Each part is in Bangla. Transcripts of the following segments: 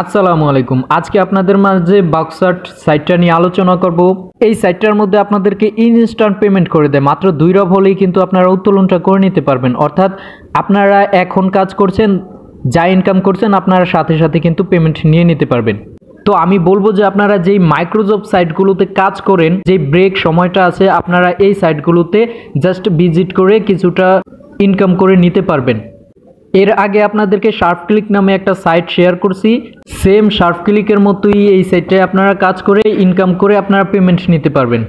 আসসালামু আলাইকুম। আজকে আপনাদের মাঝে বাক্সাট সাইটটা নিয়ে আলোচনা করব। এই সাইটটার মধ্যে আপনাদেরকে ইনস্ট্যান্ট পেমেন্ট করে দেয়। মাত্র 2 রব হলেই কিন্তু আপনারা উত্তোলনটা করে নিতে পারবেন। অর্থাৎ আপনারা এখন কাজ করছেন, যা ইনকাম করছেন আপনারা সাথে সাথে কিন্তু পেমেন্ট নিয়ে নিতে পারবেন। তো আমি বলবো যে আপনারা যেই মাইক্রোজব সাইটগুলোতে কাজ করেন, যেই ব্রেক সময়টা আছে, আপনারা এই সাইটগুলোতে জাস্ট ভিজিট করে কিছুটা ইনকাম করে নিতে পারবেন। এর আগে আপনাদেরকে শার্প ক্লিক নামে একটা সাইট শেয়ার করছি। সেম শার্প ক্লিকের মতোই এই সাইটটায় আপনারা কাজ করে ইনকাম করে আপনারা পেমেন্ট নিতে পারবেন।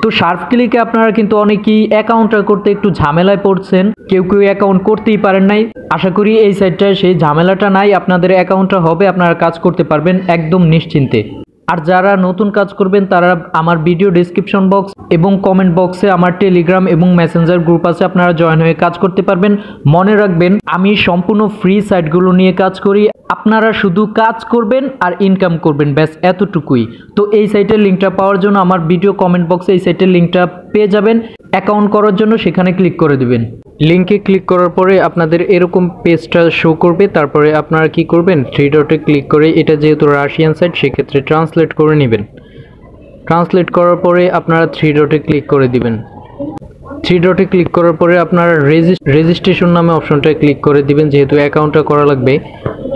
তো শার্প ক্লিকে আপনারা কিন্তু অনেকেই অ্যাকাউন্টটা করতে একটু ঝামেলায় পড়ছেন, কেউ কেউ অ্যাকাউন্ট করতেই পারেন নাই। আশা করি এই সাইটটায় সেই ঝামেলাটা নাই, আপনাদের অ্যাকাউন্টটা হবে, আপনারা কাজ করতে পারবেন একদম নিশ্চিন্তে। আর যারা নতুন কাজ করবেন তারা আমার ভিডিও ডেসক্রিপশন বক্স এবং কমেন্ট বক্সে আমার টেলিগ্রাম এবং মেসেঞ্জার গ্রুপ আছে, আপনারা জয়েন হয়ে কাজ করতে পারবেন। মনে রাখবেন আমি সম্পূর্ণ ফ্রি সাইটগুলো নিয়ে কাজ করি, আপনারা শুধু কাজ করবেন আর ইনকাম করবেন, ব্যাস এতটুকুই। তো এই সাইটের লিঙ্কটা পাওয়ার জন্য আমার ভিডিও কমেন্ট বক্সে এই সাইটের লিঙ্কটা পেয়ে যাবেন। অ্যাকাউন্ট করার জন্য সেখানে ক্লিক করে দিবেন। লিঙ্কে ক্লিক করার পরে আপনাদের এরকম পেজটা শো করবে। তারপরে আপনারা কি করবেন, 3 ডটে ক্লিক করে, এটা যেহেতু রাশিয়ান সাইট সেক্ষেত্রে ট্রান্সলেট করে নেবেন। ট্রান্সলেট করার পরে আপনারা 3 ডটে ক্লিক করে দিবেন। 3 ডটে ক্লিক করার পরে আপনারা রেজিস্ট্রেশন নামে অপশনটায় ক্লিক করে দিবেন। যেহেতু অ্যাকাউন্টটা করা লাগবে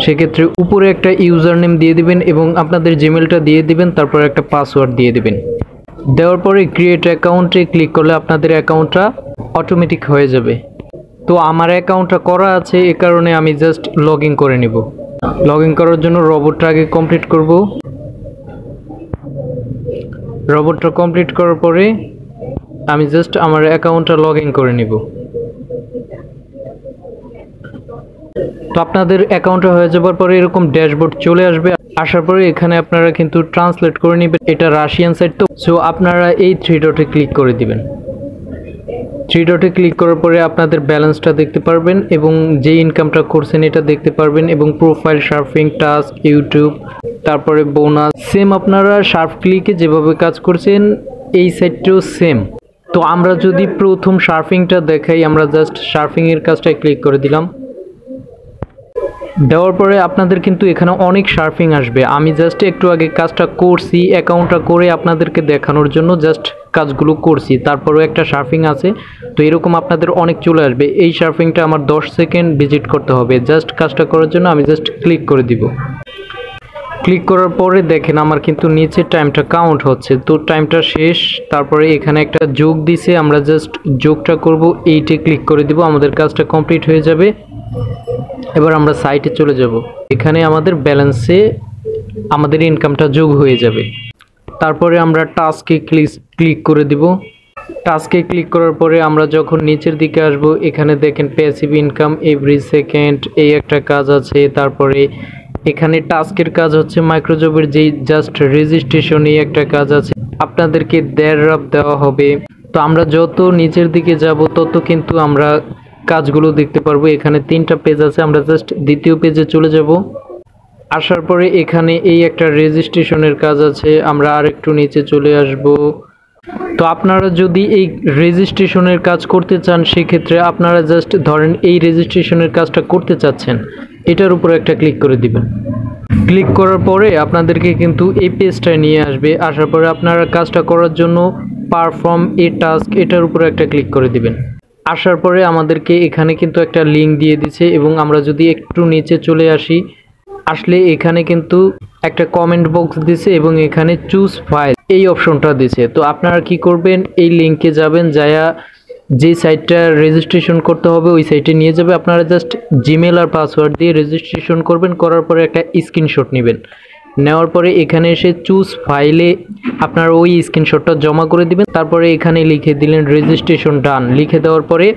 সেক্ষেত্রে উপরে একটা ইউজার নেম দিয়ে দিবেন এবং আপনাদের জিমেলটা দিয়ে দিবেন, তারপরে একটা পাসওয়ার্ড দিয়ে দিবেন। দেওয়ার পরে ক্রিয়েট অ্যাকাউন্টে ক্লিক করলে আপনাদের অ্যাকাউন্টটা অটোমেটিক হয়ে যাবে। তো আমার অ্যাকাউন্টটা করা আছে, এ কারণে আমি জাস্ট লগ ইন করে নিব। লগ ইন করার জন্য রোবটটা আগে কমপ্লিট করব। রোবটটা কমপ্লিট করার পরে আমি জাস্ট আমার অ্যাকাউন্টটা লগ ইন করে নিব। তো আপনাদের অ্যাকাউন্টটা হয়ে যাবার পরে এরকম ড্যাশবোর্ড চলে আসবে। আসার পরে এখানে আপনারা কিন্তু ট্রান্সলেট করে নেবেন। এটা রাশিয়ান সাইট, তো সো আপনারা এই 3 ডটে ক্লিক করে দিবেন। 3 ডটে ক্লিক করার পরে আপনাদের ব্যালেন্সটা দেখতে পারবেন এবং যে ইনকামটা করছেন এটা দেখতে পারবেন এবং প্রোফাইল, শার্পিং, টাস্ক, ইউটিউব, তারপরে বোনাস। সেম আপনারা শার্প ক্লিকে যেভাবে কাজ করছেন এই সাইটটাও সেম। তো আমরা যদি প্রথম শার্পিংটা দেখাই, আমরা জাস্ট শার্পিংয়ের কাজটায় ক্লিক করে দিলাম। দেওয়ার পরে আপনাদের কিন্তু এখানে অনেক শার্পিং আসবে। আমি জাস্ট একটু আগে কাজটা করছি, অ্যাকাউন্টটা করে আপনাদেরকে দেখানোর জন্য জাস্ট কাজগুলো করছি। তারপরেও একটা শার্পিং আছে, তো এরকম আপনাদের অনেক চলে আসবে। এই শার্পিংটা আমার 10 সেকেন্ড ভিজিট করতে হবে। জাস্ট কাজটা করার জন্য আমি জাস্ট ক্লিক করে দিব। ক্লিক করার পরে দেখেন আমার কিন্তু নিচে টাইমটা কাউন্ট হচ্ছে, তো টাইমটা শেষ। তারপরে এখানে একটা যোগ দিছে, আমরা জাস্ট যোগটা করব, এইটে ক্লিক করে দিব, আমাদের কাজটা কমপ্লিট হয়ে যাবে। এবার আমরা সাইটে চলে যাব। এখানে আমাদের ব্যালেন্সে আমাদের ইনকামটা যোগ হয়ে যাবে। তারপরে আমরা টাস্কে ক্লিক করে দিব। টাস্কে ক্লিক করার পরে আমরা যখন নিচের দিকে আসব, এখানে দেখেন প্যাসিভ ইনকাম এভরি সেকেন্ড, এই একটা কাজ আছে। তারপরে এখানে টাস্কের কাজ হচ্ছে মাইক্রোজবের যেই জাস্ট রেজিস্ট্রেশন, এই একটা কাজ আছে, আপনাদেরকে 1.5 রব দেওয়া হবে। তো আমরা যত নিচের দিকে যাব তত কিন্তু আমরা কাজগুলো দেখতে পারবো। এখানে 3টা পেজ আছে, আমরা জাস্ট দ্বিতীয় পেজে চলে যাব। আসার পরে এখানে এই একটা রেজিস্ট্রেশনের কাজ আছে, আমরা আরেকটু নিচে চলে আসব। তো আপনারা যদি এই রেজিস্ট্রেশনের কাজ করতে চান সেক্ষেত্রে আপনারা জাস্ট ধরেন এই রেজিস্ট্রেশনের কাজটা করতে চাচ্ছেন, এটার উপর একটা ক্লিক করে দিবেন। ক্লিক করার পরে আপনাদেরকে কিন্তু এই পেজটায় নিয়ে আসবে। আসার পরে আপনারা কাজটা করার জন্য পারফর্ম এ টাস্ক, এটার উপর একটা ক্লিক করে দিবেন। আসার পরে আমাদেরকে এখানে কিন্তু একটা লিঙ্ক দিয়ে দিচ্ছে এবং আমরা যদি একটু নিচে চলে আসলে এখানে কিন্তু একটা কমেন্ট বক্স দিছে এবং এখানে চুজ ফাইল এই অপশনটা দিছে। তো আপনারা কি করবেন, এই লিঙ্কে যাবেন, যায়া যে সাইটটা রেজিস্ট্রেশন করতে হবে ওই সাইটে নিয়ে যাবে। আপনারা জাস্ট জিমেল আর পাসওয়ার্ড দিয়ে রেজিস্ট্রেশন করবেন, করার পরে একটা স্ক্রিনশট নেবেন। নেওয়ার পরে এখানে এসে চুজ ফাইলে আপনারা ওই স্ক্রিনশটটা জমা করে দিবেন। তারপরে এখানে লিখে দিলেন রেজিস্ট্রেশন ডান, লিখে দেওয়ার পরে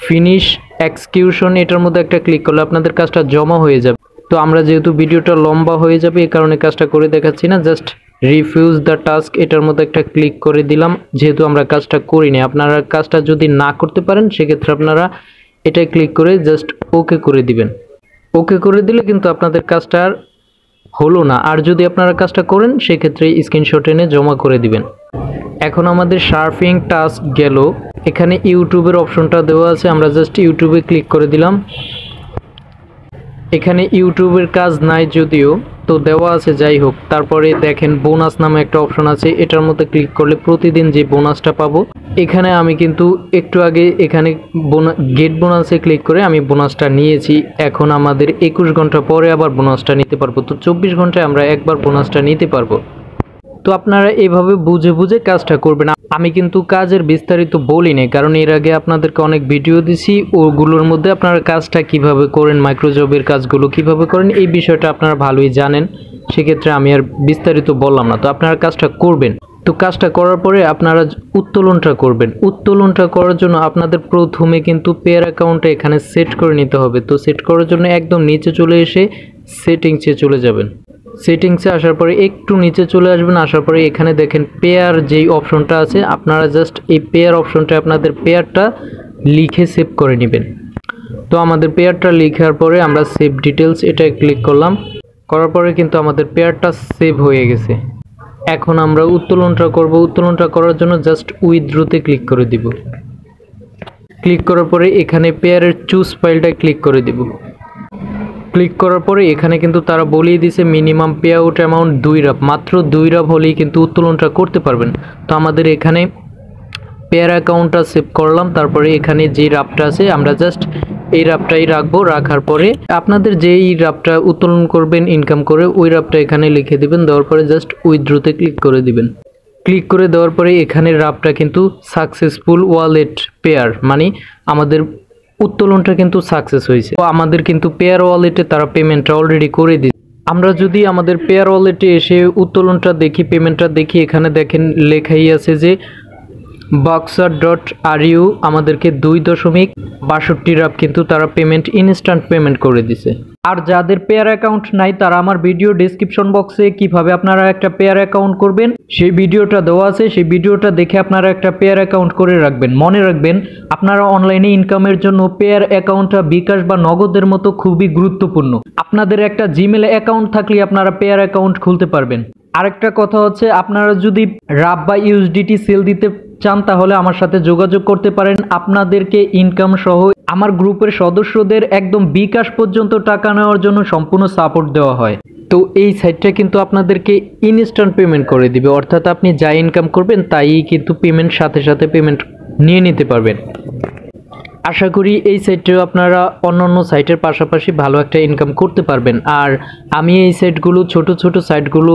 ফিনিশ এক্সিকিউশন, এটার মধ্যে একটা ক্লিক করলে আপনাদের কাজটা জমা হয়ে যাবে। তো আমরা যেহেতু ভিডিওটা লম্বা হয়ে যাবে এই কারণে কাজটা করে দেখাচ্ছি না, জাস্ট রিফিউজ দ্য টাস্ক, এটার মধ্যে একটা ক্লিক করে দিলাম। যেহেতু আমরা কাজটা করিনি, আপনারা কাজটা যদি না করতে পারেন সেক্ষেত্রে আপনারা এটা ক্লিক করে জাস্ট ওকে করে দিবেন। ওকে করে দিলে কিন্তু আপনাদের কাজটা আর হলো না। আর যদি আপনারা কাজটা করেন সেক্ষেত্রে স্ক্রিনশট এনে জমা করে দিবেন। এখন আমাদের শার্পিং টাস্ক গেল। এখানে ইউটিউবের অপশনটা দেওয়া আছে, আমরা জাস্ট ইউটিউবে ক্লিক করে দিলাম। এখানে ইউটিউবের কাজ নাই যদিও, তো দেওয়া আছে, যাই হোক। তারপরে দেখেন বোনাস নামে একটা অপশন আছে, এটার মধ্যে ক্লিক করলে প্রতিদিন যে বোনাসটা পাবো, এখানে আমি কিন্তু একটু আগে এখানে গেট বোনাসে ক্লিক করে আমি বোনাসটা নিয়েছি। এখন আমাদের 21 ঘন্টা পরে আবার বোনাসটা নিতে পারবো। তো 24 ঘন্টায় আমরা একবার বোনাসটা নিতে পারবো। তো আপনারা এভাবে বুঝে বুঝে কাজটা করবেন। আমি কিন্তু কাজের বিস্তারিত বলি নাই, কারণ এর আগে আপনাদেরকে অনেক ভিডিও দিছি, ওগুলোর মধ্যে আপনারা কাজটা কিভাবে করেন, মাইক্রোজবের কাজগুলো কিভাবে করেন, এই বিষয়টা আপনারা ভালোই জানেন। সেক্ষেত্রে আমি আর বিস্তারিত বললাম না। তো আপনারা কাজটা করবেন। তো কাজটা করার পরে আপনারা উত্তোলনটা করবেন। উত্তোলনটা করার জন্য আপনাদের প্রথমে কিন্তু পেয়ার অ্যাকাউন্টটা এখানে সেট করে নিতে হবে। তো সেট করার জন্য একদম নিচে চলে এসে সেটিংসে চলে যাবেন। সেটিংসে আসার পরে একটু নিচে চলে আসবেন। আসার পরে এখানে দেখেন পেয়ার যেই অপশনটা আছে, আপনারা জাস্ট এই পেয়ার অপশনটা আপনাদের পেয়ারটা লিখে সেভ করে নেবেন। তো আমাদের পেয়ারটা লেখার পরে আমরা সেভ ডিটেলস এটায় ক্লিক করলাম। করার পরে কিন্তু আমাদের পেয়ারটা সেভ হয়ে গেছে। এখন আমরা উত্তোলনটা করব। উত্তোলনটা করার জন্য জাস্ট উইথড্রোতে ক্লিক করে দিব। ক্লিক করার পরে এখানে পেয়ারের চুজ ফাইলটায় ক্লিক করে দিব। ক্লিক করার পরে এখানে কিন্তু তারা বলিয়ে দিয়েছে minimum pay out amount 2 wrap, মাত্র 2 রাপ হলেই কিন্তু উত্তোলনটা করতে পারবেন। তো আমাদের এখানে পেয়ার অ্যাকাউন্টটা সেভ করলাম। তারপরে এখানে যে রাপটা আছে আমরা জাস্ট এই রাপটাই রাখবো। রাখার পরে আপনাদের যেই রাপটা উত্তোলন করবেন ইনকাম করে, ওই রাপটা এখানে লিখে দিবেন। দেওয়ার পরে জাস্ট উইথড্রোতে ক্লিক করে দিবেন। ক্লিক করে দেওয়ার পরে এখানে রাপটা কিন্তু সাকসেসফুল ওয়ালেট পেয়ার, মানে আমাদের উত্তোলনটা কিন্তু সাকসেস হয়েছে। তো আমাদের কিন্তু পেয়ার ওয়ালেটে তারা পেমেন্টটা অলরেডি করে দিচ্ছে। আমরা যদি আমাদের পেয়ার ওয়ালেটে এসে উত্তোলনটা দেখি, পেমেন্টটা দেখি, এখানে দেখেন লেখাই আছে যে buxad.ru আমাদেরকে 2.62 রাপ কিন্তু তারা পেমেন্ট ইনস্ট্যান্ট পেমেন্ট করে দিছে। আর যাদের পেয়ার অ্যাকাউন্ট নাই তারা আমার ভিডিও ডেসক্রিপশন বক্সে কিভাবে আপনারা একটা পেয়ার অ্যাকাউন্ট করবেন সেই ভিডিওটা দেওয়া আছে। সেই ভিডিওটা দেখে আপনারা একটা পেয়ার অ্যাকাউন্ট করে রাখবেন। মনে রাখবেন, আপনারা অনলাইনে ইনকামের জন্য পেয়ার অ্যাকাউন্টটা বিকাশ বা নগদের মতো খুবই গুরুত্বপূর্ণ। আপনাদের একটা জিমেল অ্যাকাউন্ট থাকলে আপনারা পেয়ার অ্যাকাউন্ট খুলতে পারবেন। আরেকটা কথা হচ্ছে, আপনারা যদি রাপ বা ইউএসডিটি সেল দিতে চান তাহলে আমার সাথে যোগাযোগ করতে পারেন। আপনাদেরকে ইনকাম সহ আমার গ্রুপের সদস্যদের একদম বিকাশ পর্যন্ত টাকা নেওয়ার জন্য সম্পূর্ণ সাপোর্ট দেওয়া হয়। তো এই সাইটটা কিন্তু আপনাদেরকে ইনস্ট্যান্ট পেমেন্ট করে দিবে, অর্থাৎ আপনি যা ইনকাম করবেন তাই কিন্তু পেমেন্ট সাথে সাথে পেমেন্ট নিয়ে নিতে পারবেন। আশা করি এই সাইটটাও আপনারা অন্যান্য সাইটের পাশাপাশি ভালো একটা ইনকাম করতে পারবেন। আর আমি এই সাইটগুলো ছোট ছোট সাইটগুলো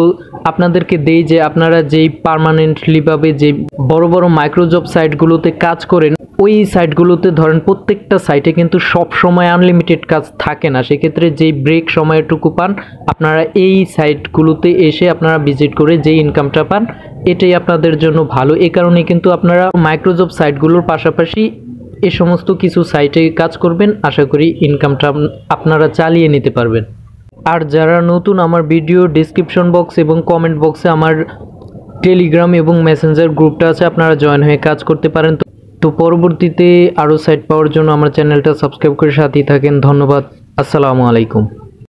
আপনাদেরকে দেই যে আপনারা যেই পার্মানেন্টলিভাবে যে বড় বড় মাইক্রোজব সাইটগুলোতে কাজ করেন, ওই সাইটগুলোতে ধরেন প্রত্যেকটা সাইটে কিন্তু সব সময় আনলিমিটেড কাজ থাকে না। সেক্ষেত্রে যেই ব্রেক সময়টুকু পান আপনারা এই সাইটগুলোতে এসে আপনারা ভিজিট করে যেই ইনকামটা পান এটাই আপনাদের জন্য ভালো। এই কারণে কিন্তু আপনারা মাইক্রোজব সাইটগুলোর পাশাপাশি এই সমস্ত কিছু সাইটে কাজ করবেন। আশা করি ইনকামটা আপনারা চালিয়ে নিতে পারবেন। আর যারা নতুন, আমার ভিডিও ডেসক্রিপশন বক্স এবং কমেন্ট বক্সে আমার টেলিগ্রাম এবং মেসেঞ্জার গ্রুপটা আছে, আপনারা জয়েন হয়ে কাজ করতে পারেন। তো পরবর্তীতে আরও সাইট পাওয়ার জন্য আমার চ্যানেলটা সাবস্ক্রাইব করে সাথেই থাকেন। ধন্যবাদ। আসসালামু আলাইকুম।